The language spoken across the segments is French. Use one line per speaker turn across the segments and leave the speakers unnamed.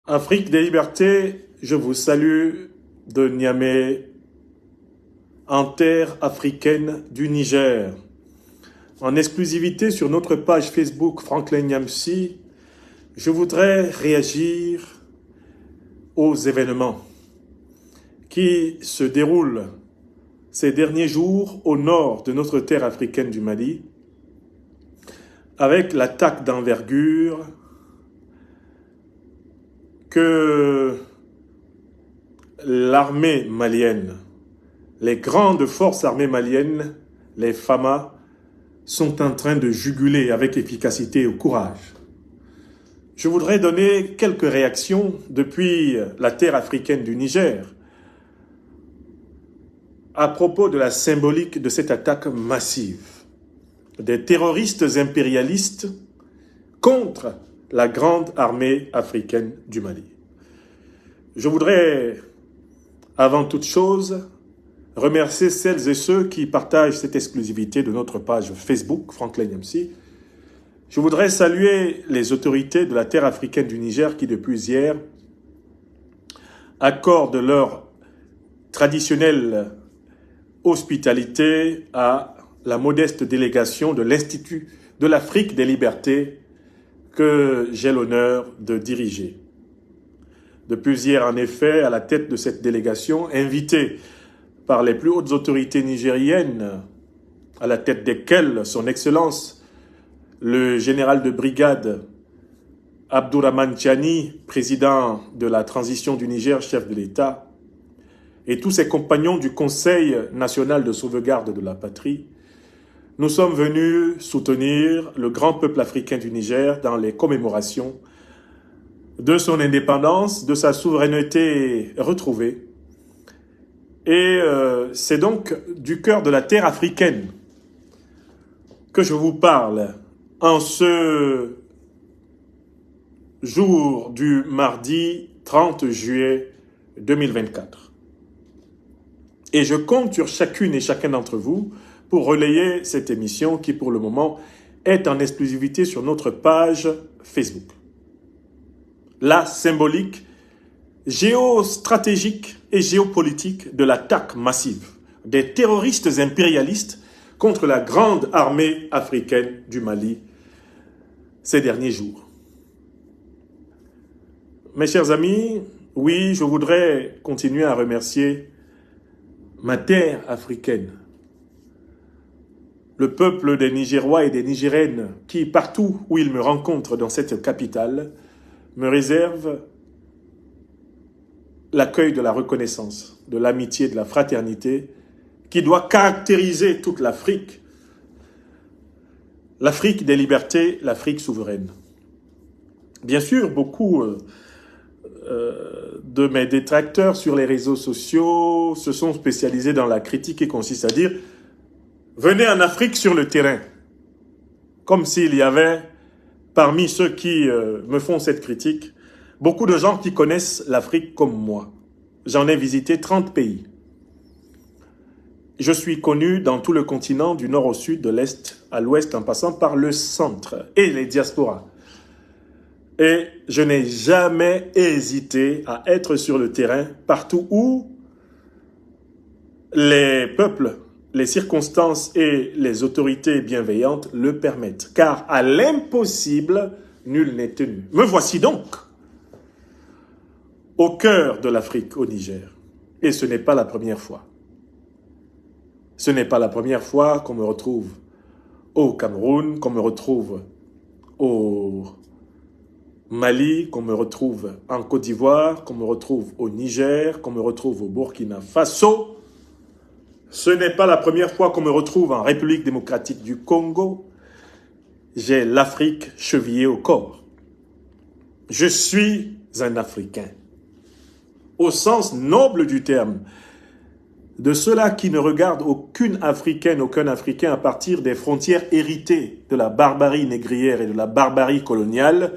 Afrique des libertés, je vous salue de Niamey, en terre africaine du Niger. En exclusivité sur notre page Facebook Franklin Niamsi, je voudrais réagir aux événements qui se déroulent ces derniers jours au nord de notre terre africaine du Mali, avec l'attaque d'envergure que l'armée malienne, les grandes forces armées maliennes, les FAMA, sont en train de juguler avec efficacité et courage. Je voudrais donner quelques réactions depuis la terre africaine du Niger à propos de la symbolique de cette attaque massive des terroristes impérialistes contre la grande armée africaine du Mali. Je voudrais, avant toute chose, remercier celles et ceux qui partagent cette exclusivité de notre page Facebook, Franklin Niamsi. Je voudrais saluer les autorités de la terre africaine du Niger qui, depuis hier, accordent leur traditionnelle hospitalité à la modeste délégation de l'Institut de l'Afrique des libertés que j'ai l'honneur de diriger. Depuis hier, en effet, à la tête de cette délégation, invitée par les plus hautes autorités nigériennes, à la tête desquelles son Excellence, le général de brigade Abdourahmane Tiani, président de la transition du Niger, chef de l'État, et tous ses compagnons du Conseil national de sauvegarde de la patrie, nous sommes venus soutenir le grand peuple africain du Niger dans les commémorations de son indépendance, de sa souveraineté retrouvée. Et c'est donc du cœur de la terre africaine que je vous parle en ce jour du mardi 30 juillet 2024. Et je compte sur chacune et chacun d'entre vous pour relayer cette émission qui, pour le moment, est en exclusivité sur notre page Facebook. La symbolique géostratégique et géopolitique de l'attaque massive des terroristes impérialistes contre la grande armée africaine du Mali ces derniers jours. Mes chers amis, oui, je voudrais continuer à remercier ma terre africaine, le peuple des Nigérois et des Nigériennes qui, partout où ils me rencontrent dans cette capitale, me réservent l'accueil de la reconnaissance, de l'amitié, de la fraternité qui doit caractériser toute l'Afrique. L'Afrique des libertés, l'Afrique souveraine. Bien sûr, beaucoup de mes détracteurs sur les réseaux sociaux se sont spécialisés dans la critique qui consiste à dire « Venez en Afrique sur le terrain ». Comme s'il y avait, parmi ceux qui me font cette critique, beaucoup de gens qui connaissent l'Afrique comme moi. J'en ai visité 30 pays. Je suis connu dans tout le continent, du nord au sud, de l'est à l'ouest, en passant par le centre et les diasporas. Et je n'ai jamais hésité à être sur le terrain, partout où les peuples, les circonstances et les autorités bienveillantes le permettent. Car à l'impossible, nul n'est tenu. Me voici donc au cœur de l'Afrique, au Niger. Et ce n'est pas la première fois. Ce n'est pas la première fois qu'on me retrouve au Cameroun, qu'on me retrouve au Mali, qu'on me retrouve en Côte d'Ivoire, qu'on me retrouve au Niger, qu'on me retrouve au Burkina Faso. Ce n'est pas la première fois qu'on me retrouve en République démocratique du Congo. J'ai l'Afrique chevillée au corps. Je suis un Africain, au sens noble du terme, de ceux-là qui ne regardent aucune Africaine, aucun Africain à partir des frontières héritées de la barbarie négrière et de la barbarie coloniale.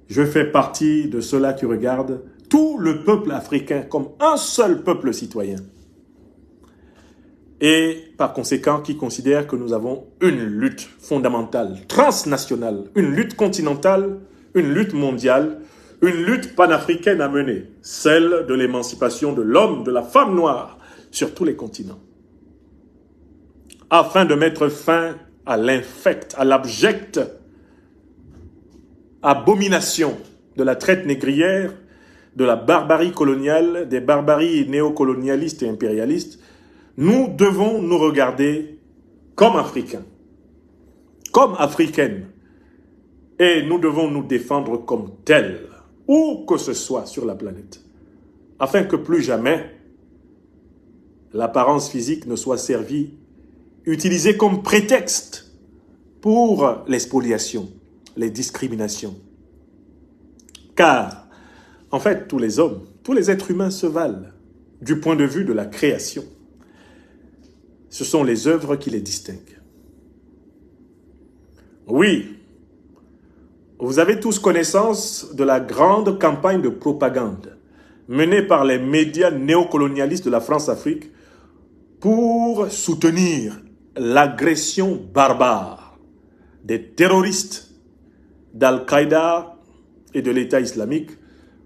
Je fais partie de ceux-là qui regardent tout le peuple africain comme un seul peuple citoyen. Et par conséquent, qui considèrent que nous avons une lutte fondamentale, transnationale, une lutte continentale, une lutte mondiale, une lutte panafricaine à mener, celle de l'émancipation de l'homme, de la femme noire, sur tous les continents, afin de mettre fin à l'infecte, à l'abjecte abomination de la traite négrière, de la barbarie coloniale, des barbaries néocolonialistes et impérialistes. Nous devons nous regarder comme Africains, comme Africaines, et nous devons nous défendre comme tels, où que ce soit sur la planète, afin que plus jamais l'apparence physique ne soit servie, utilisée comme prétexte pour les spoliations, les discriminations. Car, en fait, tous les hommes, tous les êtres humains se valent du point de vue de la création. Ce sont les œuvres qui les distinguent. Oui, vous avez tous connaissance de la grande campagne de propagande menée par les médias néocolonialistes de la France-Afrique pour soutenir l'agression barbare des terroristes d'Al-Qaïda et de l'État islamique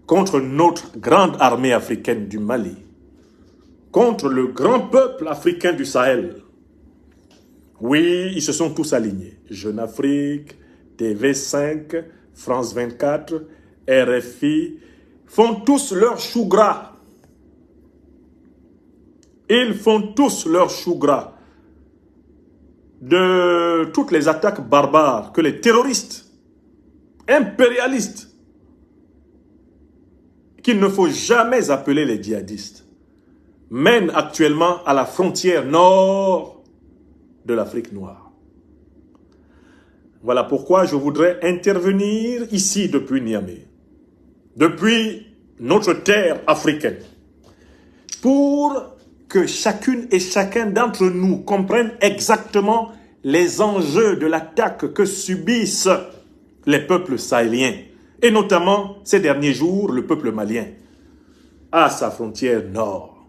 contre notre grande armée africaine du Mali, contre le grand peuple africain du Sahel. Oui, ils se sont tous alignés. Jeune Afrique, TV5, France 24, RFI, font tous leur chou gras. Ils font tous leur chou gras de toutes les attaques barbares que les terroristes, impérialistes, qu'il ne faut jamais appeler les djihadistes, mènent actuellement à la frontière nord de l'Afrique noire. Voilà pourquoi je voudrais intervenir ici depuis Niamey, depuis notre terre africaine, pour que chacune et chacun d'entre nous comprenne exactement les enjeux de l'attaque que subissent les peuples sahéliens, et notamment ces derniers jours, le peuple malien, à sa frontière nord.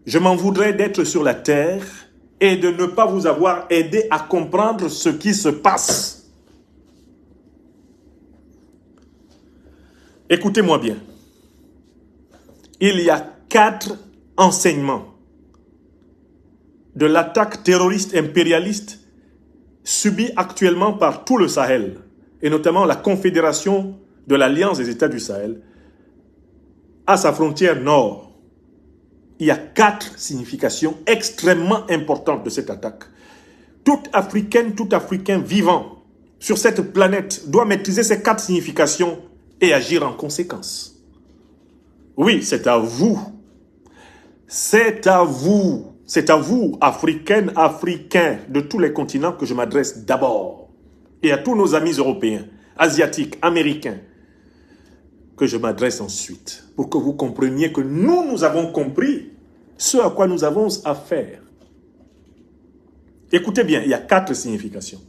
Je m'en voudrais d'être sur la terre et de ne pas vous avoir aidé à comprendre ce qui se passe. Écoutez-moi bien. Il y a 4 enseignements de l'attaque terroriste impérialiste subie actuellement par tout le Sahel, et notamment la Confédération de l'Alliance des États du Sahel, à sa frontière nord. Il y a 4 significations extrêmement importantes de cette attaque. Toute Africaine, tout Africain vivant sur cette planète doit maîtriser ces 4 significations et agir en conséquence. Oui, c'est à vous. C'est à vous. C'est à vous, Africaines, Africains de tous les continents, que je m'adresse d'abord. Et à tous nos amis européens, asiatiques, américains, que je m'adresse ensuite. Pour que vous compreniez que nous avons compris ce à quoi nous avons affaire. Écoutez bien, il y a 4 significations.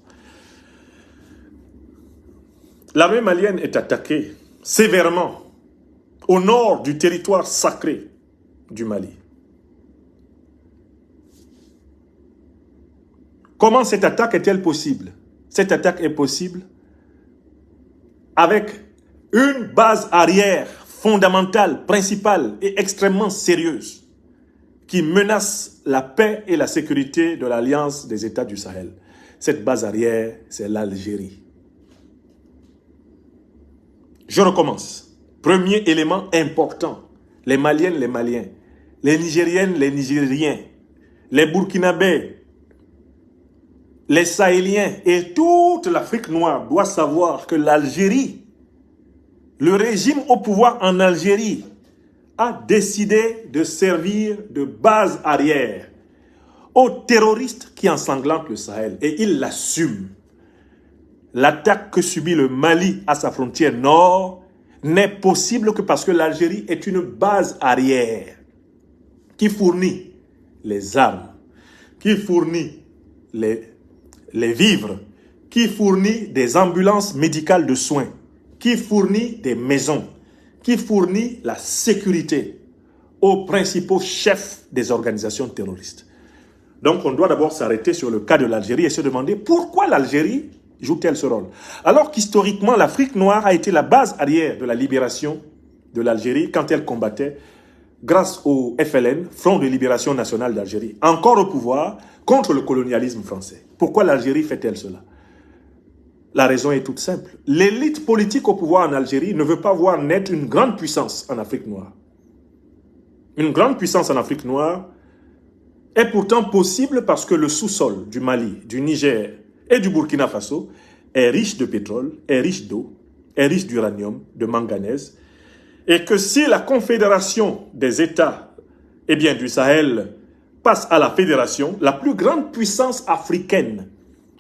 L'armée malienne est attaquée sévèrement au nord du territoire sacré du Mali. Comment cette attaque est-elle possible? Cette attaque est possible avec une base arrière fondamentale, principale et extrêmement sérieuse qui menace la paix et la sécurité de l'Alliance des États du Sahel. Cette base arrière, c'est l'Algérie. Je recommence. Premier élément important, les Maliennes, les Maliens, les Nigériennes, les Nigériens, les Burkinabés, les Sahéliens et toute l'Afrique noire doivent savoir que l'Algérie, le régime au pouvoir en Algérie, a décidé de servir de base arrière aux terroristes qui ensanglantent le Sahel. Et il l'assume. L'attaque que subit le Mali à sa frontière nord n'est possible que parce que l'Algérie est une base arrière qui fournit les armes, qui fournit les vivres, qui fournit des ambulances médicales de soins, qui fournit des maisons, qui fournit la sécurité aux principaux chefs des organisations terroristes. Donc on doit d'abord s'arrêter sur le cas de l'Algérie et se demander pourquoi l'Algérie joue-t-elle ce rôle? Alors qu'historiquement, l'Afrique noire a été la base arrière de la libération de l'Algérie quand elle combattait grâce au FLN, Front de Libération Nationale d'Algérie, encore au pouvoir contre le colonialisme français. Pourquoi l'Algérie fait-elle cela? La raison est toute simple. L'élite politique au pouvoir en Algérie ne veut pas voir naître une grande puissance en Afrique noire. Une grande puissance en Afrique noire est pourtant possible parce que le sous-sol du Mali, du Niger et du Burkina Faso est riche de pétrole, est riche d'eau, est riche d'uranium, de manganèse, et que si la confédération des États du Sahel passe à la fédération, la plus grande puissance africaine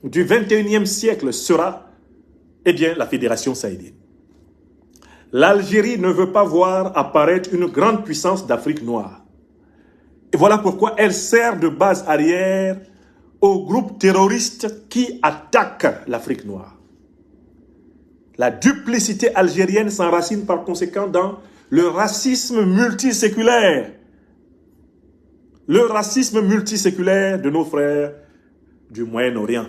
du 21e siècle sera la fédération sahélienne. L'Algérie ne veut pas voir apparaître une grande puissance d'Afrique noire. Et voilà pourquoi elle sert de base arrière aux groupes terroristes qui attaquent l'Afrique noire. La duplicité algérienne s'enracine par conséquent dans le racisme multiséculaire. Le racisme multiséculaire de nos frères du Moyen-Orient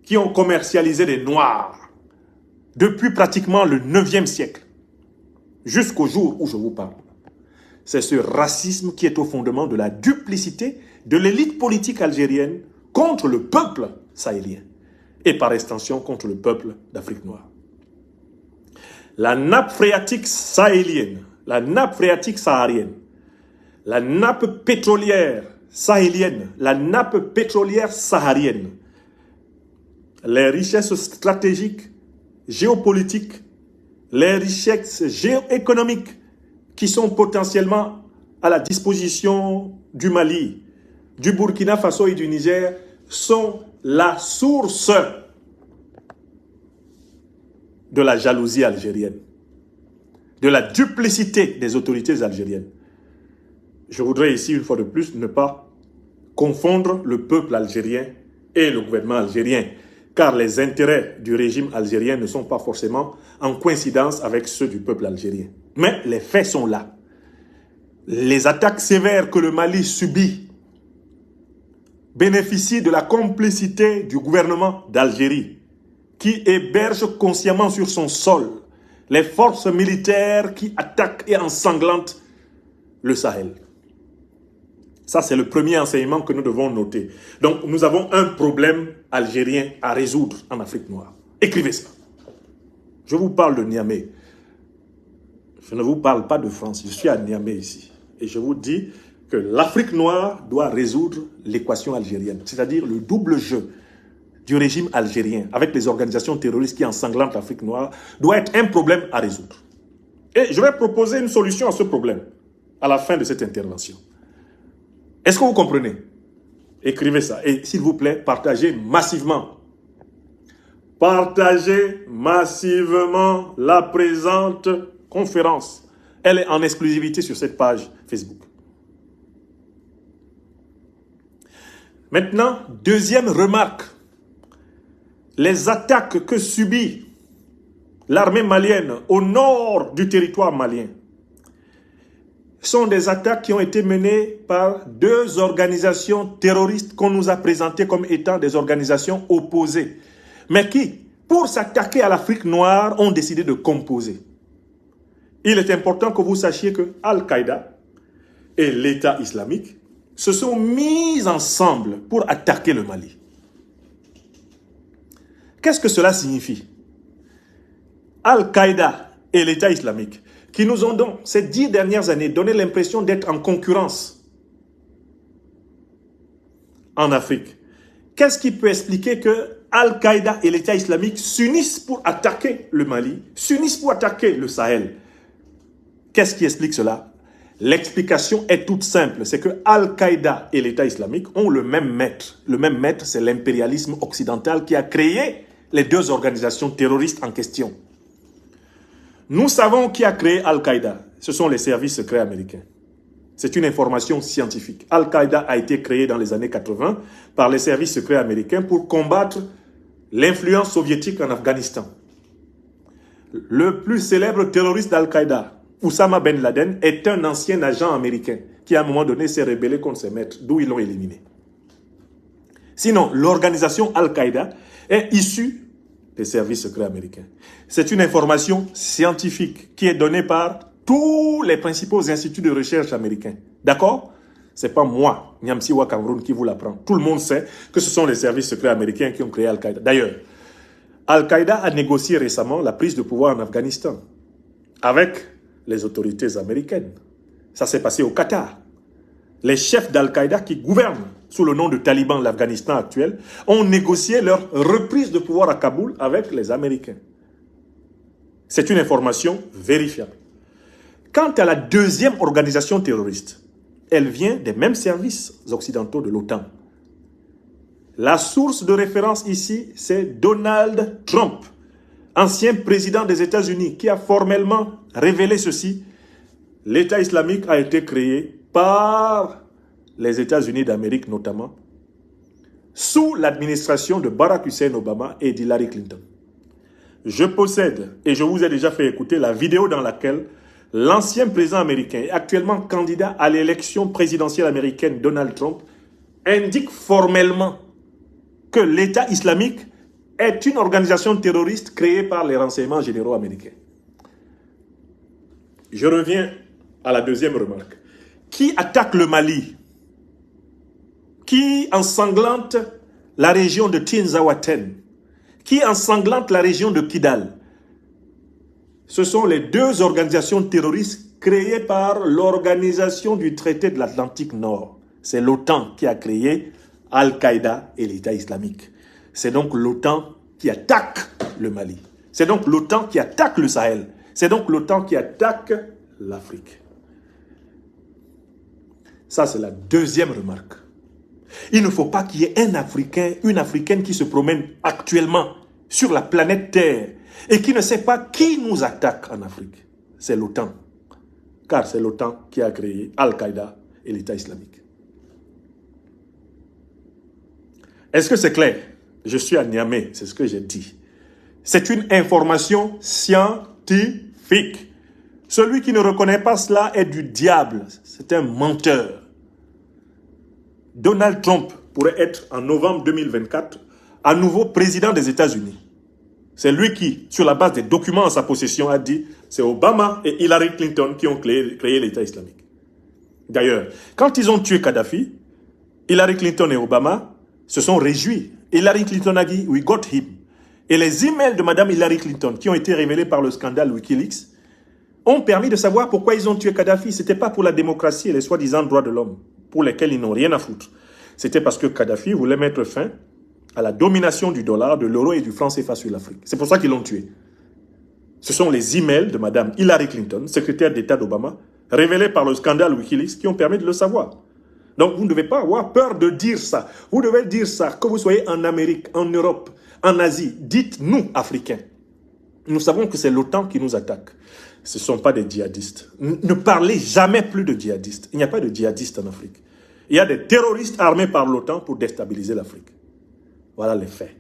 qui ont commercialisé les Noirs depuis pratiquement le 9e siècle jusqu'au jour où je vous parle. C'est ce racisme qui est au fondement de la duplicité de l'élite politique algérienne contre le peuple sahélien et par extension contre le peuple d'Afrique noire. La nappe phréatique sahélienne, la nappe phréatique saharienne, la nappe pétrolière sahélienne, la nappe pétrolière saharienne, les richesses stratégiques, géopolitiques, les richesses géoéconomiques qui sont potentiellement à la disposition du Mali, du Burkina Faso et du Niger sont la source de la jalousie algérienne, de la duplicité des autorités algériennes. Je voudrais ici, une fois de plus, ne pas confondre le peuple algérien et le gouvernement algérien, car les intérêts du régime algérien ne sont pas forcément en coïncidence avec ceux du peuple algérien. Mais les faits sont là. Les attaques sévères que le Mali subit bénéficient de la complicité du gouvernement d'Algérie, qui héberge consciemment sur son sol les forces militaires qui attaquent et ensanglantent le Sahel. Ça, c'est le premier enseignement que nous devons noter. Donc, nous avons un problème algérien à résoudre en Afrique noire. Écrivez ça. Je vous parle de Niamey. Je ne vous parle pas de France. Je suis à Niamey ici. Et je vous dis que l'Afrique noire doit résoudre l'équation algérienne, c'est-à-dire le double jeu du régime algérien avec les organisations terroristes qui ensanglantent l'Afrique noire doit être un problème à résoudre. Et je vais proposer une solution à ce problème à la fin de cette intervention. Est-ce que vous comprenez? Écrivez ça. Et s'il vous plaît, partagez massivement. Partagez massivement la présente conférence. Elle est en exclusivité sur cette page Facebook. Maintenant, deuxième remarque. Les attaques que subit l'armée malienne au nord du territoire malien sont des attaques qui ont été menées par deux organisations terroristes qu'on nous a présentées comme étant des organisations opposées, mais qui, pour s'attaquer à l'Afrique noire, ont décidé de composer. Il est important que vous sachiez que Al-Qaïda et l'État islamique se sont mis ensemble pour attaquer le Mali. Qu'est-ce que cela signifie? Al-Qaïda et l'État islamique, qui nous ont donc, ces 10 dernières années, donné l'impression d'être en concurrence en Afrique. Qu'est-ce qui peut expliquer que Al-Qaïda et l'État islamique s'unissent pour attaquer le Mali, s'unissent pour attaquer le Sahel? Qu'est-ce qui explique cela? L'explication est toute simple, c'est que Al-Qaïda et l'État islamique ont le même maître. Le même maître, c'est l'impérialisme occidental qui a créé les deux organisations terroristes en question. Nous savons qui a créé Al-Qaïda. Ce sont les services secrets américains. C'est une information scientifique. Al-Qaïda a été créé dans les années 80 par les services secrets américains pour combattre l'influence soviétique en Afghanistan. Le plus célèbre terroriste d'Al-Qaïda, Oussama Ben Laden, est un ancien agent américain qui à un moment donné s'est rébellé contre ses maîtres, d'où ils l'ont éliminé. Sinon, l'organisation Al-Qaïda est issue des services secrets américains. C'est une information scientifique qui est donnée par tous les principaux instituts de recherche américains. D'accord? C'est pas moi, Nyamsi Wa Cameroun, qui vous l'apprend. Tout le monde sait que ce sont les services secrets américains qui ont créé Al-Qaïda. D'ailleurs, Al-Qaïda a négocié récemment la prise de pouvoir en Afghanistan avec les autorités américaines. Ça s'est passé au Qatar. Les chefs d'Al-Qaïda qui gouvernent sous le nom de talibans l'Afghanistan actuel ont négocié leur reprise de pouvoir à Kaboul avec les Américains. C'est une information vérifiable. Quant à la deuxième organisation terroriste, elle vient des mêmes services occidentaux de l'OTAN. La source de référence ici, c'est Donald Trump, ancien président des États-Unis, qui a formellement révélé ceci. L'État islamique a été créé par les États-Unis d'Amérique notamment, sous l'administration de Barack Hussein Obama et d'Hillary Clinton. Je possède, et je vous ai déjà fait écouter la vidéo dans laquelle l'ancien président américain et actuellement candidat à l'élection présidentielle américaine Donald Trump indique formellement que l'État islamique est une organisation terroriste créée par les renseignements généraux américains. Je reviens à la deuxième remarque. Qui attaque le Mali? Qui ensanglante la région de Tinzaouaten? Qui ensanglante la région de Kidal? Ce sont les deux organisations terroristes créées par l'organisation du traité de l'Atlantique Nord. C'est l'OTAN qui a créé Al-Qaïda et l'État islamique. C'est donc l'OTAN qui attaque le Mali. C'est donc l'OTAN qui attaque le Sahel. C'est donc l'OTAN qui attaque l'Afrique. Ça, c'est la deuxième remarque. Il ne faut pas qu'il y ait un Africain, une Africaine qui se promène actuellement sur la planète Terre et qui ne sait pas qui nous attaque en Afrique. C'est l'OTAN. Car c'est l'OTAN qui a créé Al-Qaïda et l'État islamique. Est-ce que c'est clair? Je suis à Niamey, c'est ce que j'ai dit. C'est une information scientifique. Celui qui ne reconnaît pas cela est du diable. C'est un menteur. Donald Trump pourrait être en novembre 2024 à nouveau président des États-Unis. C'est lui qui, sur la base des documents en sa possession, a dit c'est Obama et Hillary Clinton qui ont créé l'État islamique. D'ailleurs, quand ils ont tué Kadhafi, Hillary Clinton et Obama se sont réjouis. Hillary Clinton a dit we got him. Et les emails de Madame Hillary Clinton qui ont été révélés par le scandale Wikileaks ont permis de savoir pourquoi ils ont tué Kadhafi. Ce n'était pas pour la démocratie et les soi-disant droits de l'homme, pour lesquels ils n'ont rien à foutre. C'était parce que Kadhafi voulait mettre fin à la domination du dollar, de l'euro et du franc CFA sur l'Afrique. C'est pour ça qu'ils l'ont tué. Ce sont les emails de Madame Hillary Clinton, secrétaire d'État d'Obama, révélés par le scandale Wikileaks, qui ont permis de le savoir. Donc vous ne devez pas avoir peur de dire ça. Vous devez dire ça, que vous soyez en Amérique, en Europe, en Asie. Dites-nous, Africains. Nous savons que c'est l'OTAN qui nous attaque. Ce ne sont pas des djihadistes. Ne parlez jamais plus de djihadistes. Il n'y a pas de djihadistes en Afrique. Il y a des terroristes armés par l'OTAN pour déstabiliser l'Afrique. Voilà les faits.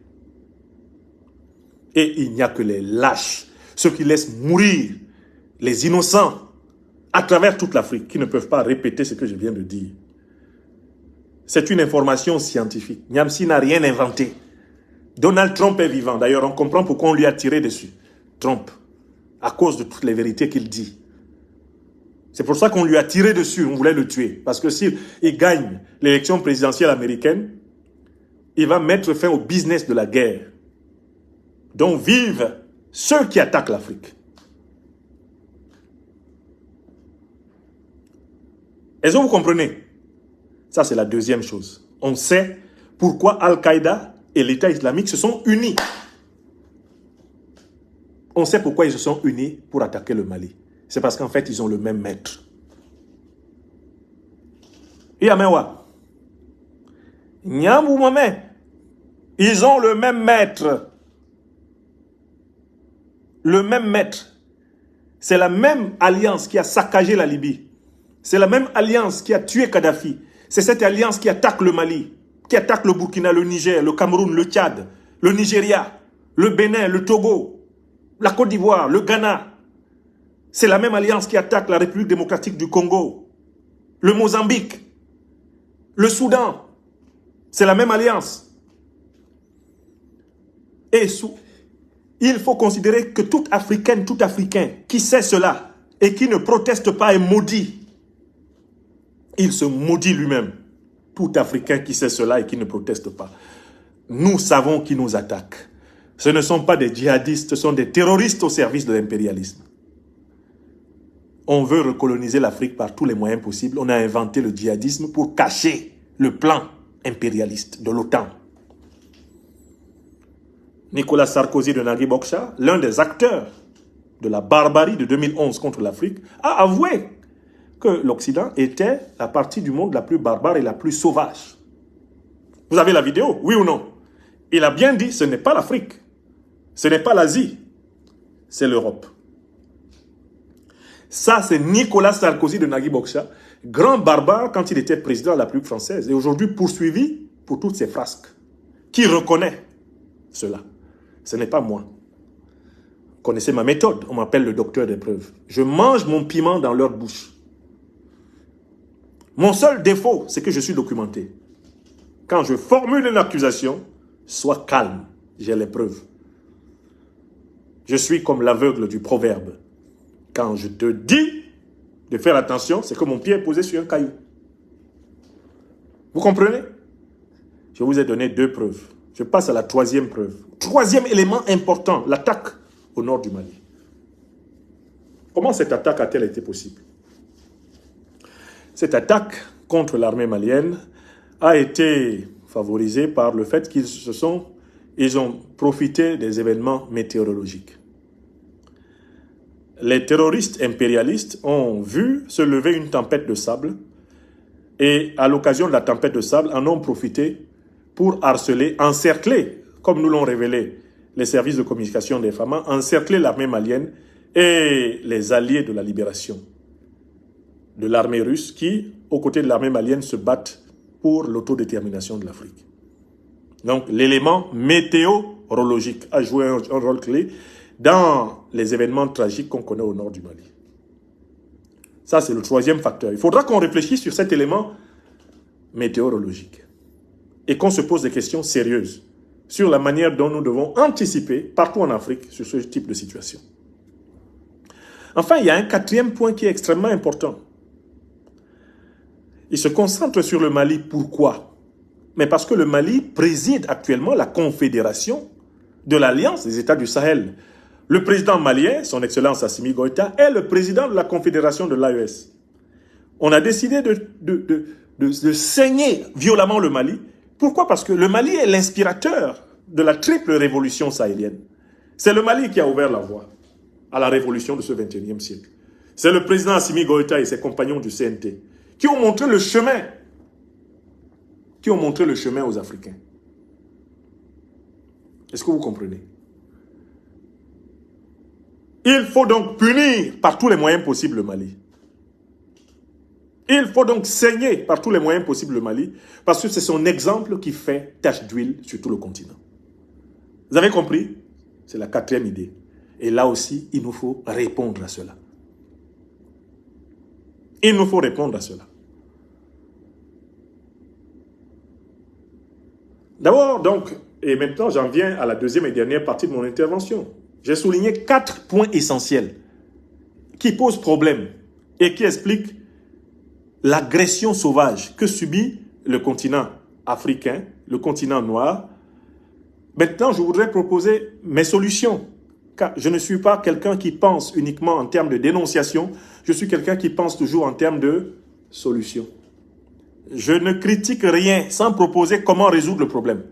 Et il n'y a que les lâches, ceux qui laissent mourir les innocents à travers toute l'Afrique, qui ne peuvent pas répéter ce que je viens de dire. C'est une information scientifique. Nyamsi n'a rien inventé. Donald Trump est vivant. D'ailleurs, on comprend pourquoi on lui a tiré dessus. Trump, à cause de toutes les vérités qu'il dit. C'est pour ça qu'on lui a tiré dessus, on voulait le tuer. Parce que s'il gagne l'élection présidentielle américaine, il va mettre fin au business de la guerre. dont vivent ceux qui attaquent l'Afrique. Est-ce que vous comprenez? Ça, c'est la deuxième chose. On sait pourquoi Al-Qaïda et l'État islamique se sont unis. On sait pourquoi ils se sont unis pour attaquer le Mali. C'est parce qu'en fait, ils ont le même maître. Yamewa. Nyamboumame. Ils ont le même maître. Le même maître. C'est la même alliance qui a saccagé la Libye. C'est la même alliance qui a tué Kadhafi. C'est cette alliance qui attaque le Mali, qui attaque le Burkina, le Niger, le Cameroun, le Tchad, le Nigeria, le Bénin, le Togo, la Côte d'Ivoire, le Ghana. C'est la même alliance qui attaque la République démocratique du Congo, le Mozambique, le Soudan. C'est la même alliance. Et Il faut considérer que toute Africaine, tout Africain qui sait cela et qui ne proteste pas est maudit. Il se maudit lui-même. Tout Africain qui sait cela et qui ne proteste pas. Nous savons qui nous attaque. Ce ne sont pas des djihadistes, ce sont des terroristes au service de l'impérialisme. On veut recoloniser l'Afrique par tous les moyens possibles. On a inventé le djihadisme pour cacher le plan impérialiste de l'OTAN. Nicolas Sarkozy de Nagui Bokcha, l'un des acteurs de la barbarie de 2011 contre l'Afrique, a avoué que l'Occident était la partie du monde la plus barbare et la plus sauvage. Vous avez la vidéo, oui ou non? Il a bien dit, ce n'est pas l'Afrique, ce n'est pas l'Asie, c'est l'Europe. Ça, c'est Nicolas Sarkozy de Nagui Bokcha, grand barbare quand il était président de la République française et aujourd'hui poursuivi pour toutes ses frasques. Qui reconnaît cela? Ce n'est pas moi. Vous connaissez ma méthode, on m'appelle le docteur des preuves. Je mange mon piment dans leur bouche. Mon seul défaut, c'est que je suis documenté. Quand je formule une accusation, sois calme, j'ai les preuves. Je suis comme l'aveugle du proverbe. Quand je te dis de faire attention, c'est que mon pied est posé sur un caillou. Vous comprenez? Je vous ai donné 2 preuves. Je passe à la 3e preuve. 3e élément important, l'attaque au nord du Mali. Comment cette attaque a-t-elle été possible? Cette attaque contre l'armée malienne a été favorisée par le fait qu'ils ont profité des événements météorologiques. Les terroristes impérialistes ont vu se lever une tempête de sable et à l'occasion de la tempête de sable en ont profité pour harceler, encercler, comme nous l'ont révélé les services de communication des FAMA, encercler l'armée malienne et les alliés de la libération de l'armée russe qui, aux côtés de l'armée malienne, se battent pour l'autodétermination de l'Afrique. Donc, l'élément météorologique a joué un rôle clé dans les événements tragiques qu'on connaît au nord du Mali. Ça, c'est le 3e facteur. Il faudra qu'on réfléchisse sur cet élément météorologique et qu'on se pose des questions sérieuses sur la manière dont nous devons anticiper partout en Afrique sur ce type de situation. Enfin, il y a un 4e point qui est extrêmement important. Il se concentre sur le Mali. Pourquoi? Mais parce que le Mali préside actuellement la confédération de l'Alliance des États du Sahel. Le président malien, son Excellence Assimi Goïta, est le président de la confédération de l'AES. On a décidé de saigner violemment le Mali. Pourquoi? Parce que le Mali est l'inspirateur de la triple révolution sahélienne. C'est le Mali qui a ouvert la voie à la révolution de ce 21e siècle. C'est le président Assimi Goïta et ses compagnons du CNT qui ont montré le chemin, aux Africains. Est-ce que vous comprenez? Il faut donc punir par tous les moyens possibles le Mali. Il faut donc saigner par tous les moyens possibles le Mali, parce que c'est son exemple qui fait tache d'huile sur tout le continent. Vous avez compris? C'est la 4e idée. Et là aussi, il nous faut répondre à cela. Il nous faut répondre à cela. D'abord, donc, et maintenant j'en viens à la 2e et dernière partie de mon intervention. J'ai souligné 4 points essentiels qui posent problème et qui expliquent l'agression sauvage que subit le continent africain, le continent noir. Maintenant, je voudrais proposer mes solutions. Car je ne suis pas quelqu'un qui pense uniquement en termes de dénonciation, je suis quelqu'un qui pense toujours en termes de solutions. Je ne critique rien sans proposer comment résoudre le problème.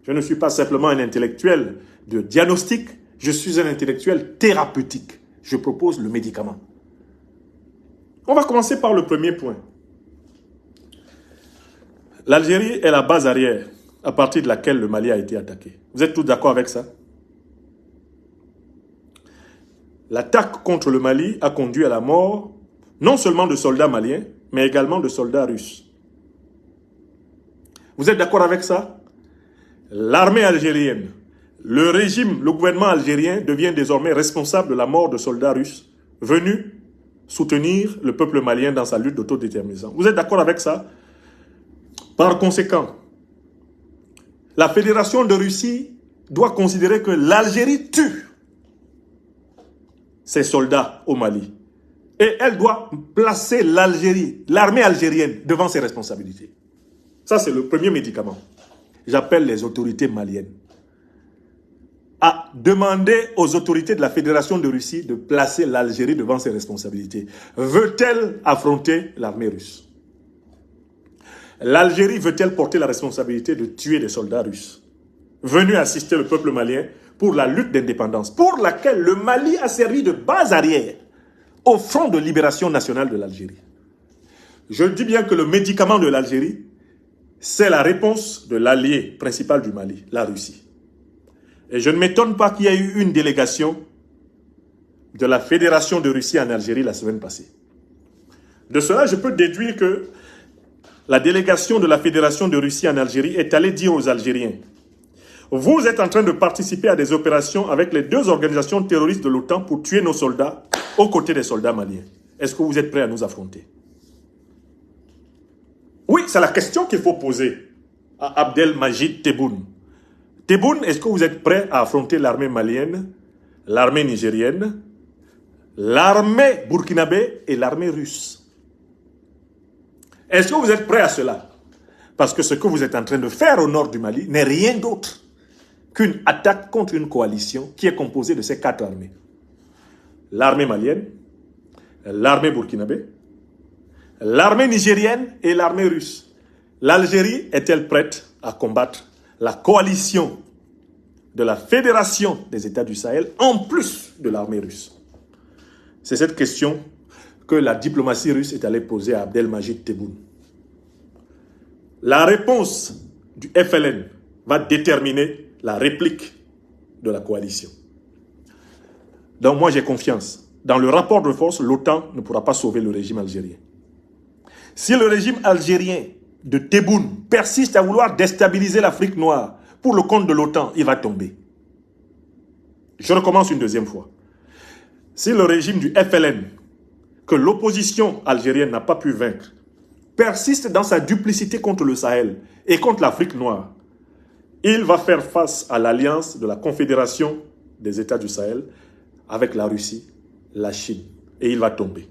Je ne suis pas simplement un intellectuel de diagnostic, je suis un intellectuel thérapeutique. Je propose le médicament. On va commencer par le premier point. L'Algérie est la base arrière à partir de laquelle le Mali a été attaqué. Vous êtes tous d'accord avec ça? L'attaque contre le Mali a conduit à la mort non seulement de soldats maliens, mais également de soldats russes. Vous êtes d'accord avec ça? L'armée algérienne, le régime, le gouvernement algérien devient désormais responsable de la mort de soldats russes venus soutenir le peuple malien dans sa lutte d'autodétermination. Vous êtes d'accord avec ça? Par conséquent, la Fédération de Russie doit considérer que l'Algérie tue ses soldats au Mali. Et elle doit placer l'Algérie, l'armée algérienne, devant ses responsabilités. Ça, c'est le premier médicament. J'appelle les autorités maliennes à demander aux autorités de la Fédération de Russie de placer l'Algérie devant ses responsabilités. Veut-elle affronter l'armée russe? L'Algérie veut-elle porter la responsabilité de tuer des soldats russes venus assister le peuple malien pour la lutte d'indépendance, pour laquelle le Mali a servi de base arrière au Front de libération nationale de l'Algérie? Je dis bien que le médicament de l'Algérie, c'est la réponse de l'allié principal du Mali, la Russie. Et je ne m'étonne pas qu'il y ait eu une délégation de la Fédération de Russie en Algérie la semaine passée. De cela, je peux déduire que la délégation de la Fédération de Russie en Algérie est allée dire aux Algériens: vous êtes en train de participer à des opérations avec les deux organisations terroristes de l'OTAN pour tuer nos soldats aux côtés des soldats maliens. Est-ce que vous êtes prêts à nous affronter? Oui, c'est la question qu'il faut poser à Abdelmajid Tebboune. Tebboune, est-ce que vous êtes prêt à affronter l'armée malienne, l'armée nigérienne, l'armée burkinabé et l'armée russe? Est-ce que vous êtes prêt à cela? Parce que ce que vous êtes en train de faire au nord du Mali n'est rien d'autre qu'une attaque contre une coalition qui est composée de ces quatre armées. L'armée malienne, l'armée burkinabé, l'armée nigérienne et l'armée russe. L'Algérie est-elle prête à combattre la coalition de la Fédération des États du Sahel en plus de l'armée russe? C'est cette question que la diplomatie russe est allée poser à Abdelmajid Tebboune. La réponse du FLN va déterminer la réplique de la coalition. Donc moi j'ai confiance. Dans le rapport de force, l'OTAN ne pourra pas sauver le régime algérien. Si le régime algérien de Tebboune persiste à vouloir déstabiliser l'Afrique noire pour le compte de l'OTAN, il va tomber. Je recommence une deuxième fois. Si le régime du FLN, que l'opposition algérienne n'a pas pu vaincre, persiste dans sa duplicité contre le Sahel et contre l'Afrique noire, il va faire face à l'alliance de la Confédération des États du Sahel avec la Russie, la Chine, et il va tomber.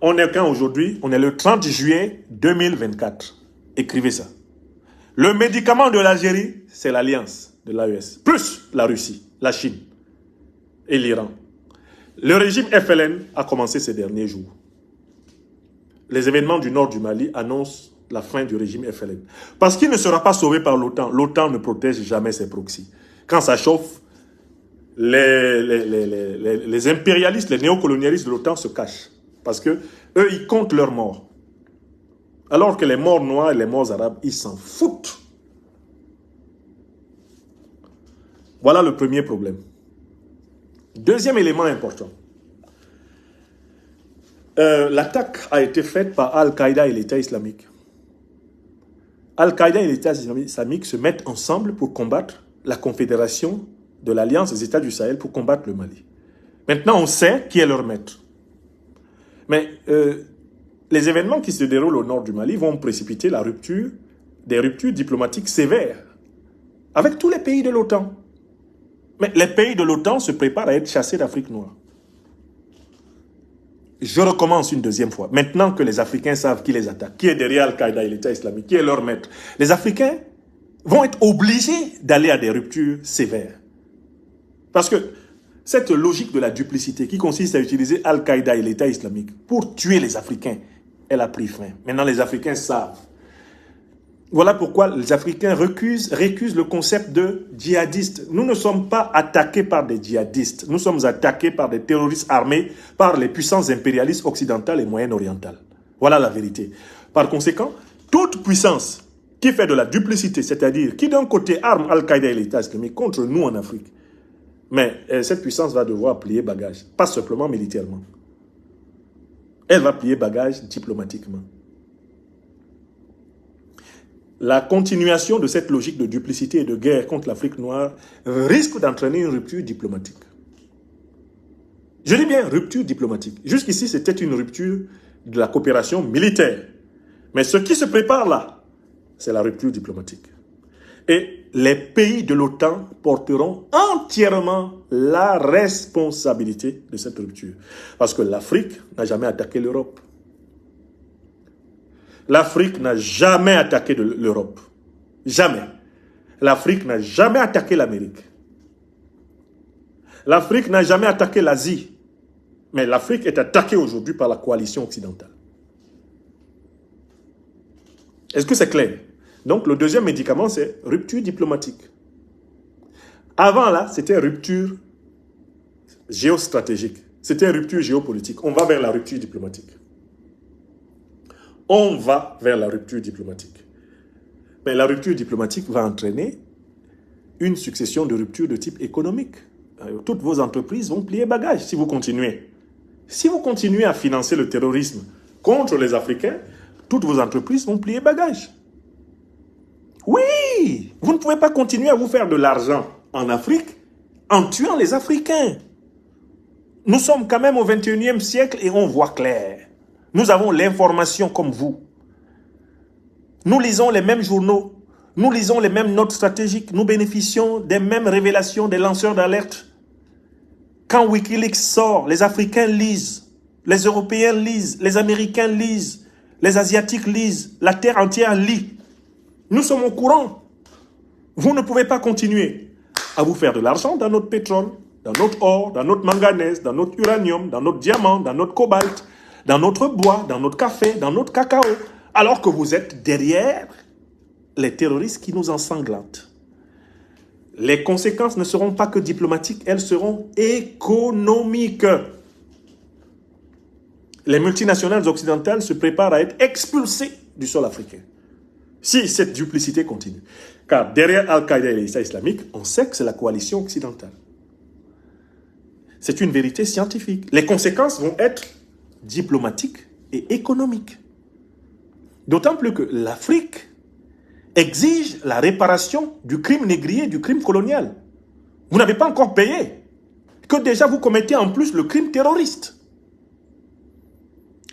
On est quand aujourd'hui? On est le 30 juillet 2024. Écrivez ça. Le médicament de l'Algérie, c'est l'alliance de l'AES, plus la Russie, la Chine et l'Iran. Le régime FLN a commencé ces derniers jours. Les événements du nord du Mali annoncent la fin du régime FLN. Parce qu'il ne sera pas sauvé par l'OTAN. L'OTAN ne protège jamais ses proxys. Quand ça chauffe, les impérialistes, les néocolonialistes de l'OTAN se cachent. Parce que eux, ils comptent leurs morts. Alors que les morts noirs et les morts arabes, ils s'en foutent. Voilà le premier problème. Deuxième élément important. L'attaque a été faite par Al-Qaïda et l'État islamique. Al-Qaïda et l'État islamique se mettent ensemble pour combattre la confédération de l'Alliance des États du Sahel pour combattre le Mali. Maintenant, on sait qui est leur maître. Mais les événements qui se déroulent au nord du Mali vont précipiter des ruptures diplomatiques sévères avec tous les pays de l'OTAN. Mais les pays de l'OTAN se préparent à être chassés d'Afrique noire. Je recommence une deuxième fois. Maintenant que les Africains savent qui les attaque, qui est derrière Al-Qaïda et l'État islamique, qui est leur maître, les Africains vont être obligés d'aller à des ruptures sévères. Parce que cette logique de la duplicité qui consiste à utiliser Al-Qaïda et l'État islamique pour tuer les Africains, elle a pris fin. Maintenant, les Africains savent. Voilà pourquoi les Africains récusent le concept de djihadiste. Nous ne sommes pas attaqués par des djihadistes. Nous sommes attaqués par des terroristes armés par les puissances impérialistes occidentales et moyen-orientales. Voilà la vérité. Par conséquent, toute puissance qui fait de la duplicité, c'est-à-dire qui d'un côté arme Al-Qaïda et l'État islamique contre nous en Afrique, mais cette puissance va devoir plier bagage, pas simplement militairement. Elle va plier bagage diplomatiquement. La continuation de cette logique de duplicité et de guerre contre l'Afrique noire risque d'entraîner une rupture diplomatique. Je dis bien rupture diplomatique. Jusqu'ici, c'était une rupture de la coopération militaire. Mais ce qui se prépare là, c'est la rupture diplomatique. Et les pays de l'OTAN porteront entièrement la responsabilité de cette rupture. Parce que l'Afrique n'a jamais attaqué l'Europe. L'Afrique n'a jamais attaqué l'Europe. Jamais. L'Afrique n'a jamais attaqué l'Amérique. L'Afrique n'a jamais attaqué l'Asie. Mais l'Afrique est attaquée aujourd'hui par la coalition occidentale. Est-ce que c'est clair? Donc, le deuxième médicament, c'est rupture diplomatique. Avant, là, c'était rupture géostratégique. C'était rupture géopolitique. On va vers la rupture diplomatique. On va vers la rupture diplomatique. Mais la rupture diplomatique va entraîner une succession de ruptures de type économique. Toutes vos entreprises vont plier bagage si vous continuez. Si vous continuez à financer le terrorisme contre les Africains, toutes vos entreprises vont plier bagage. Oui, vous ne pouvez pas continuer à vous faire de l'argent en Afrique en tuant les Africains. Nous sommes quand même au 21e siècle et on voit clair. Nous avons l'information comme vous. Nous lisons les mêmes journaux. Nous lisons les mêmes notes stratégiques. Nous bénéficions des mêmes révélations des lanceurs d'alerte. Quand Wikileaks sort, les Africains lisent, les Européens lisent, les Américains lisent, les Asiatiques lisent, la terre entière lit. Nous sommes au courant. Vous ne pouvez pas continuer à vous faire de l'argent dans notre pétrole, dans notre or, dans notre manganèse, dans notre uranium, dans notre diamant, dans notre cobalt, dans notre bois, dans notre café, dans notre cacao, alors que vous êtes derrière les terroristes qui nous ensanglantent. Les conséquences ne seront pas que diplomatiques, elles seront économiques. Les multinationales occidentales se préparent à être expulsées du sol africain. Si cette duplicité continue. Car derrière Al-Qaïda et l'État islamique, on sait que c'est la coalition occidentale. C'est une vérité scientifique. Les conséquences vont être diplomatiques et économiques. D'autant plus que l'Afrique exige la réparation du crime négrier, du crime colonial. Vous n'avez pas encore payé. Que déjà vous commettez en plus le crime terroriste.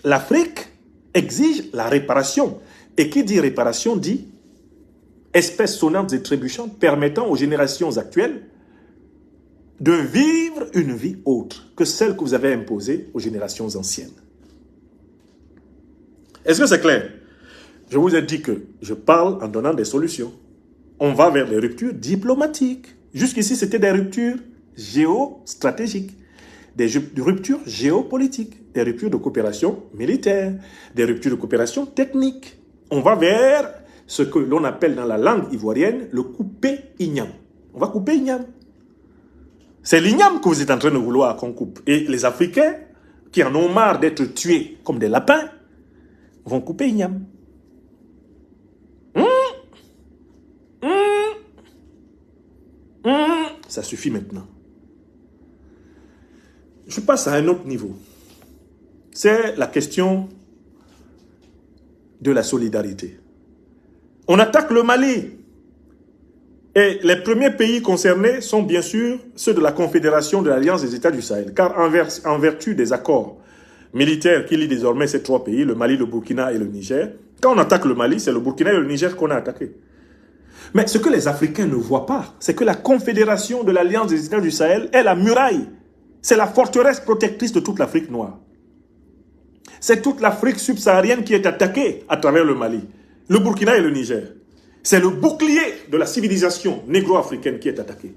L'Afrique exige la réparation. Et qui dit réparation dit espèces sonnantes et trébuchantes permettant aux générations actuelles de vivre une vie autre que celle que vous avez imposée aux générations anciennes. Est-ce que c'est clair? Je vous ai dit que je parle en donnant des solutions. On va vers les ruptures diplomatiques. Jusqu'ici, c'était des ruptures géostratégiques, des ruptures géopolitiques, des ruptures de coopération militaire, des ruptures de coopération technique. On va vers ce que l'on appelle dans la langue ivoirienne le couper igname. On va couper igname. C'est l'igname que vous êtes en train de vouloir qu'on coupe. Et les Africains, qui en ont marre d'être tués comme des lapins, vont couper igname. Ça suffit maintenant. Je passe à un autre niveau. C'est la question de la solidarité. On attaque le Mali. Et les premiers pays concernés sont bien sûr ceux de la Confédération de l'Alliance des États du Sahel. Car en vertu des accords militaires qui lient désormais ces trois pays, le Mali, le Burkina et le Niger, quand on attaque le Mali, c'est le Burkina et le Niger qu'on a attaqué. Mais ce que les Africains ne voient pas, c'est que la Confédération de l'Alliance des États du Sahel est la muraille. C'est la forteresse protectrice de toute l'Afrique noire. C'est toute l'Afrique subsaharienne qui est attaquée à travers le Mali, le Burkina et le Niger. C'est le bouclier de la civilisation négro-africaine qui est attaqué.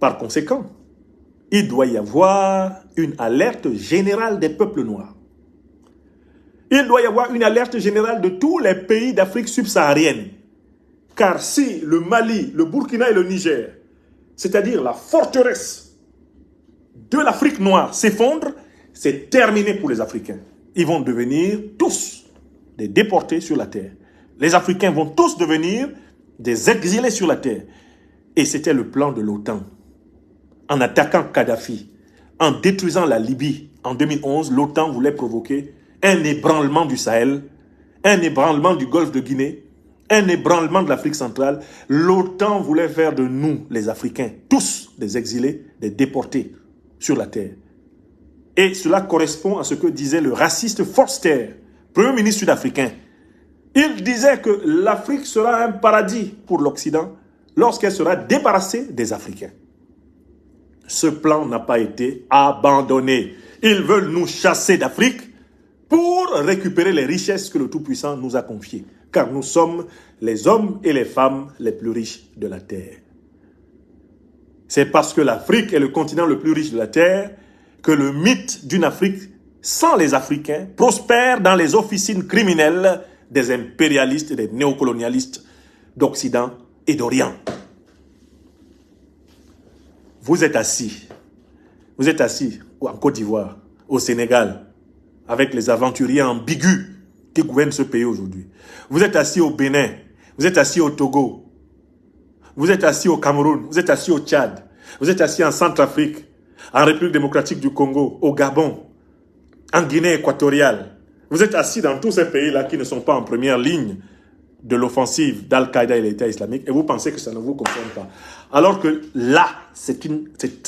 Par conséquent, il doit y avoir une alerte générale des peuples noirs. Il doit y avoir une alerte générale de tous les pays d'Afrique subsaharienne. Car si le Mali, le Burkina et le Niger, c'est-à-dire la forteresse de l'Afrique noire, s'effondre, c'est terminé pour les Africains. Ils vont devenir tous des déportés sur la terre. Les Africains vont tous devenir des exilés sur la terre. Et c'était le plan de l'OTAN. En attaquant Kadhafi, en détruisant la Libye en 2011, l'OTAN voulait provoquer un ébranlement du Sahel, un ébranlement du Golfe de Guinée, un ébranlement de l'Afrique centrale. L'OTAN voulait faire de nous, les Africains, tous des exilés, des déportés sur la terre. Et cela correspond à ce que disait le raciste Forster, premier ministre sud-africain, Il disait que l'Afrique sera un paradis pour l'Occident lorsqu'elle sera débarrassée des Africains. Ce plan n'a pas été abandonné. Ils veulent nous chasser d'Afrique pour récupérer les richesses que le Tout-Puissant nous a confiées. Car nous sommes les hommes et les femmes les plus riches de la Terre. C'est parce que l'Afrique est le continent le plus riche de la Terre que le mythe d'une Afrique sans les Africains prospère dans les officines criminelles des impérialistes et des néocolonialistes d'Occident et d'Orient. Vous êtes assis en Côte d'Ivoire, au Sénégal, avec les aventuriers ambigus qui gouvernent ce pays aujourd'hui. Vous êtes assis au Bénin, vous êtes assis au Togo, vous êtes assis au Cameroun, vous êtes assis au Tchad, vous êtes assis en Centrafrique, en République démocratique du Congo, au Gabon, en Guinée équatoriale. Vous êtes assis dans tous ces pays-là qui ne sont pas en première ligne de l'offensive d'Al-Qaïda et l'État islamique, et vous pensez que ça ne vous concerne pas. Alors que là, c'est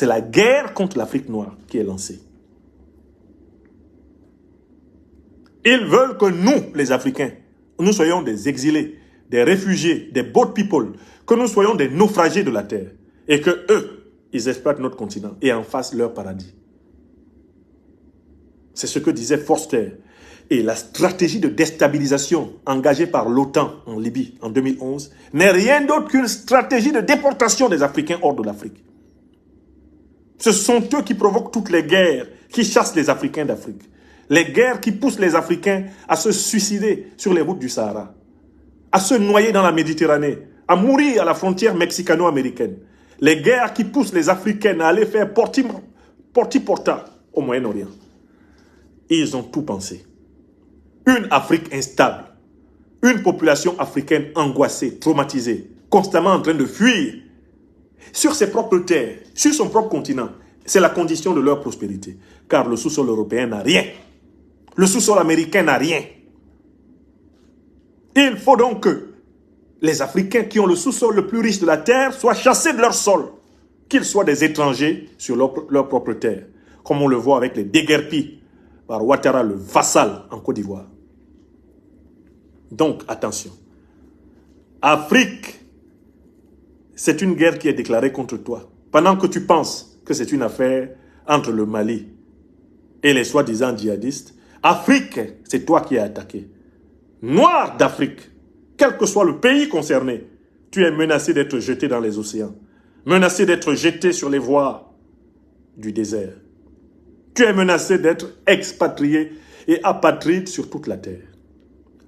la guerre contre l'Afrique noire qui est lancée. Ils veulent que nous, les Africains, nous soyons des exilés, des réfugiés, des boat people, que nous soyons des naufragés de la terre, et que eux, ils exploitent notre continent et en fassent leur paradis. C'est ce que disait Forster. Et la stratégie de déstabilisation engagée par l'OTAN en Libye en 2011 n'est rien d'autre qu'une stratégie de déportation des Africains hors de l'Afrique. Ce sont eux qui provoquent toutes les guerres, qui chassent les Africains d'Afrique. Les guerres qui poussent les Africains à se suicider sur les routes du Sahara, à se noyer dans la Méditerranée, à mourir à la frontière mexicano-américaine. Les guerres qui poussent les Africains à aller faire porti-porta au Moyen-Orient. Ils ont tout pensé. Une Afrique instable, une population africaine angoissée, traumatisée, constamment en train de fuir sur ses propres terres, sur son propre continent. C'est la condition de leur prospérité. Car le sous-sol européen n'a rien. Le sous-sol américain n'a rien. Il faut donc que les Africains qui ont le sous-sol le plus riche de la terre soient chassés de leur sol, qu'ils soient des étrangers sur leur propre terre, comme on le voit avec les déguerpis par Ouattara, le vassal en Côte d'Ivoire. Donc, attention. Afrique, c'est une guerre qui est déclarée contre toi. Pendant que tu penses que c'est une affaire entre le Mali et les soi-disant djihadistes, Afrique, c'est toi qui es attaqué. Noir d'Afrique, quel que soit le pays concerné, tu es menacé d'être jeté dans les océans, menacé d'être jeté sur les voies du désert. Tu es menacé d'être expatrié et apatride sur toute la terre.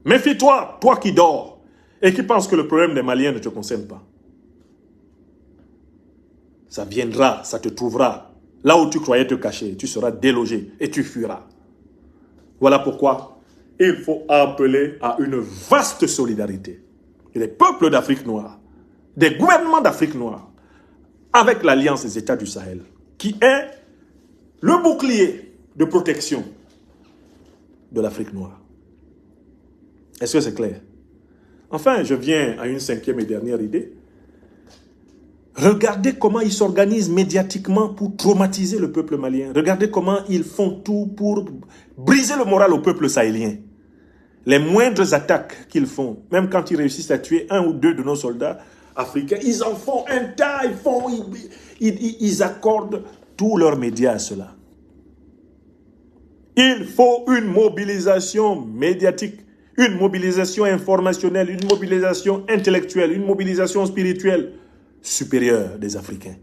Méfie-toi, toi qui dors et qui penses que le problème des Maliens ne te concerne pas. Ça viendra, ça te trouvera. Là où tu croyais te cacher, tu seras délogé et tu fuiras. Voilà pourquoi il faut appeler à une vaste solidarité des peuples d'Afrique noire, des gouvernements d'Afrique noire, avec l'Alliance des États du Sahel, qui est le bouclier de protection de l'Afrique noire. Est-ce que c'est clair? Enfin, je viens à une cinquième et dernière idée. Regardez comment ils s'organisent médiatiquement pour traumatiser le peuple malien. Regardez comment ils font tout pour briser le moral au peuple sahélien. Les moindres attaques qu'ils font, même quand ils réussissent à tuer un ou deux de nos soldats africains, ils en font un tas, ils accordent tous leurs médias à cela. Il faut une mobilisation médiatique, une mobilisation informationnelle, une mobilisation intellectuelle, une mobilisation spirituelle supérieure des Africains.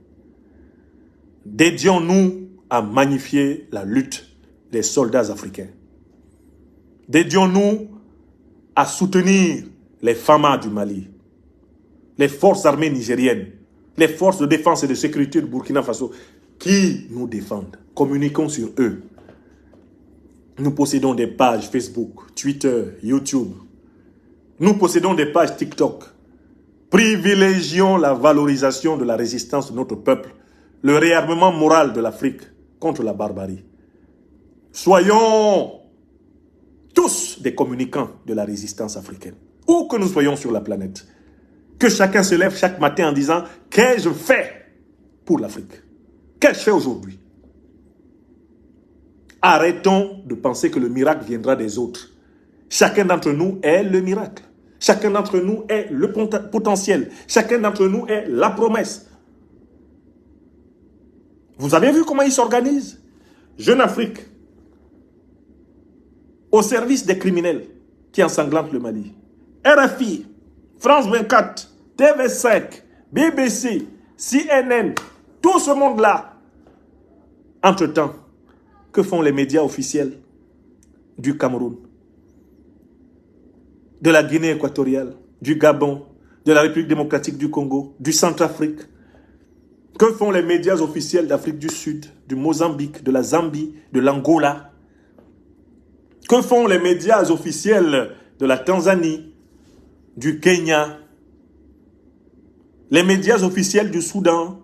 Dédions-nous à magnifier la lutte des soldats africains. Dédions-nous à soutenir les FAMA du Mali, les forces armées nigériennes, les forces de défense et de sécurité du Burkina Faso qui nous défendent. Communiquons sur eux. Nous possédons des pages Facebook, Twitter, YouTube. Nous possédons des pages TikTok. Privilégions la valorisation de la résistance de notre peuple, le réarmement moral de l'Afrique contre la barbarie. Soyons tous des communicants de la résistance africaine, où que nous soyons sur la planète. Que chacun se lève chaque matin en disant « Qu'ai-je fait pour l'Afrique? Qu'ai-je fait aujourd'hui ?» Arrêtons de penser que le miracle viendra des autres. Chacun d'entre nous est le miracle. Chacun d'entre nous est le potentiel. Chacun d'entre nous est la promesse. Vous avez vu comment ils s'organisent? Jeune Afrique, au service des criminels qui ensanglantent le Mali. RFI, France 24, TV5, BBC, CNN, tout ce monde-là. Entre-temps, que font les médias officiels du Cameroun, de la Guinée équatoriale, du Gabon, de la République démocratique du Congo, du Centrafrique? Que font les médias officiels d'Afrique du Sud, du Mozambique, de la Zambie, de l'Angola? Que font les médias officiels de la Tanzanie, du Kenya, les médias officiels du Soudan,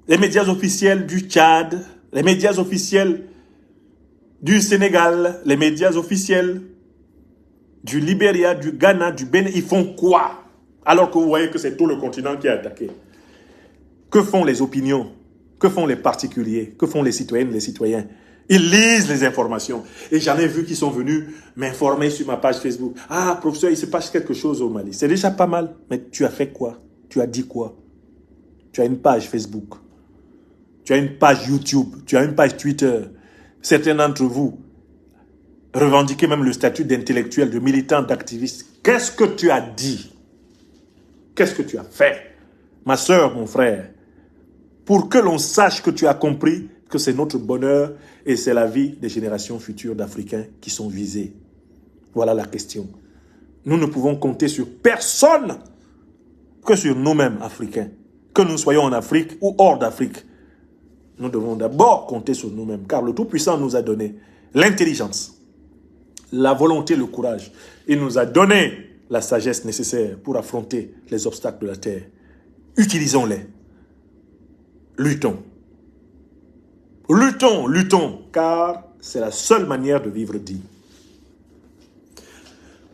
les médias officiels du Tchad, les médias officiels du Sénégal, les médias officiels du Libéria, du Ghana, du Bénin? Ils font quoi? Alors que vous voyez que c'est tout le continent qui est attaqué. Que font les opinions? Que font les particuliers? Que font les citoyennes, les citoyens? Ils lisent les informations. Et j'en ai vu qui sont venus m'informer sur ma page Facebook. Ah, professeur, il se passe quelque chose au Mali. C'est déjà pas mal. Mais tu as fait quoi? Tu as dit quoi? Tu as une page Facebook. Tu as une page YouTube. Tu as une page Twitter. Certains d'entre vous revendiquez même le statut d'intellectuel, de militant, d'activiste. Qu'est-ce que tu as dit? Qu'est-ce que tu as fait? Ma soeur, mon frère, pour que l'on sache que tu as compris que c'est notre bonheur et c'est la vie des générations futures d'Africains qui sont visées. Voilà la question. Nous ne pouvons compter sur personne que sur nous-mêmes, Africains. Que nous soyons en Afrique ou hors d'Afrique. Nous devons d'abord compter sur nous-mêmes, car le Tout-Puissant nous a donné l'intelligence, la volonté, le courage. Il nous a donné la sagesse nécessaire pour affronter les obstacles de la terre. Utilisons-les. Luttons. Luttons, luttons, car c'est la seule manière de vivre digne.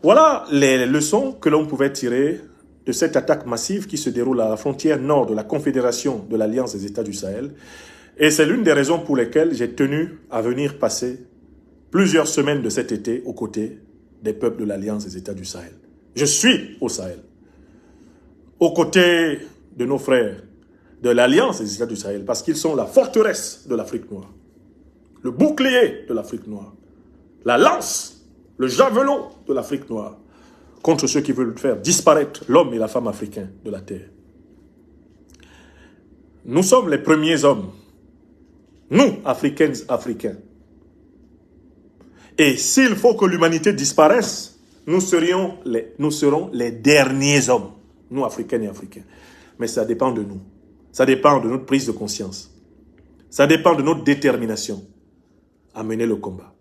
Voilà les leçons que l'on pouvait tirer de cette attaque massive qui se déroule à la frontière nord de la Confédération de l'Alliance des États du Sahel. Et c'est l'une des raisons pour lesquelles j'ai tenu à venir passer plusieurs semaines de cet été aux côtés des peuples de l'Alliance des États du Sahel. Je suis au Sahel, aux côtés de nos frères de l'Alliance des États du Sahel, parce qu'ils sont la forteresse de l'Afrique noire, le bouclier de l'Afrique noire, la lance, le javelot de l'Afrique noire, contre ceux qui veulent faire disparaître l'homme et la femme africains de la terre. Nous sommes les premiers hommes, nous, Africaines, Africains. Et s'il faut que l'humanité disparaisse, nous serons les derniers hommes, nous, Africaines et Africains. Mais ça dépend de nous. Ça dépend de notre prise de conscience. Ça dépend de notre détermination à mener le combat.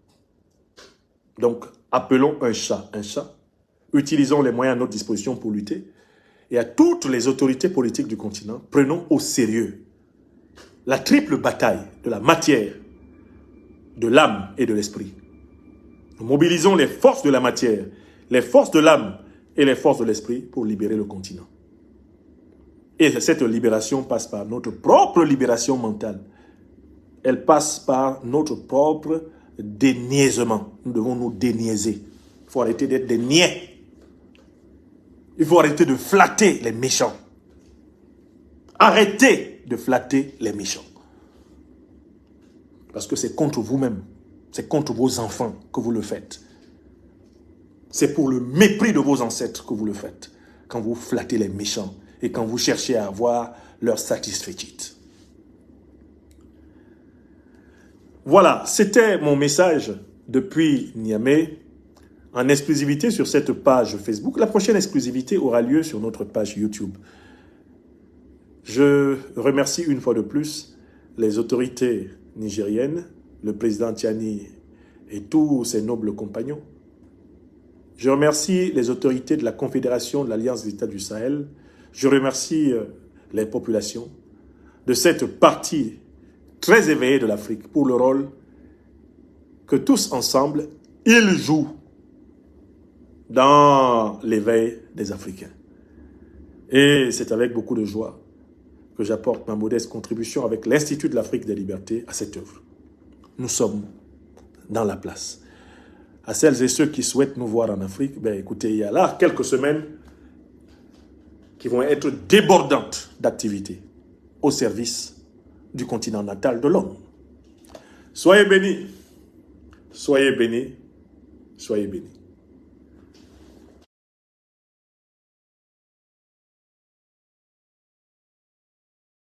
Donc, appelons un chat un chat. Utilisons les moyens à notre disposition pour lutter. Et à toutes les autorités politiques du continent, prenons au sérieux la triple bataille de la matière, de l'âme et de l'esprit. Nous mobilisons les forces de la matière, les forces de l'âme et les forces de l'esprit pour libérer le continent. Et cette libération passe par notre propre libération mentale. Elle passe par notre propre déniaisement. Nous devons nous déniaiser. Il faut arrêter d'être des niais. Il faut arrêter de flatter les méchants. Arrêtez de flatter les méchants. Parce que c'est contre vous-même, c'est contre vos enfants que vous le faites. C'est pour le mépris de vos ancêtres que vous le faites. Quand vous flattez les méchants et quand vous cherchez à avoir leur satisfaction. Voilà, c'était mon message depuis Niamey, en exclusivité sur cette page Facebook. La prochaine exclusivité aura lieu sur notre page YouTube. Je remercie une fois de plus les autorités nigériennes, le président Tiani et tous ses nobles compagnons. Je remercie les autorités de la Confédération de l'Alliance des États du Sahel. Je remercie les populations de cette partie très éveillée de l'Afrique pour le rôle que tous ensemble, ils jouent dans l'éveil des Africains. Et c'est avec beaucoup de joie que j'apporte ma modeste contribution avec l'Institut de l'Afrique des Libertés à cette œuvre. Nous sommes dans la place. à celles et ceux qui souhaitent nous voir en Afrique, ben écoutez, il y a là quelques semaines qui vont être débordantes d'activités au service du continent natal de l'homme. Soyez bénis, soyez bénis, soyez bénis.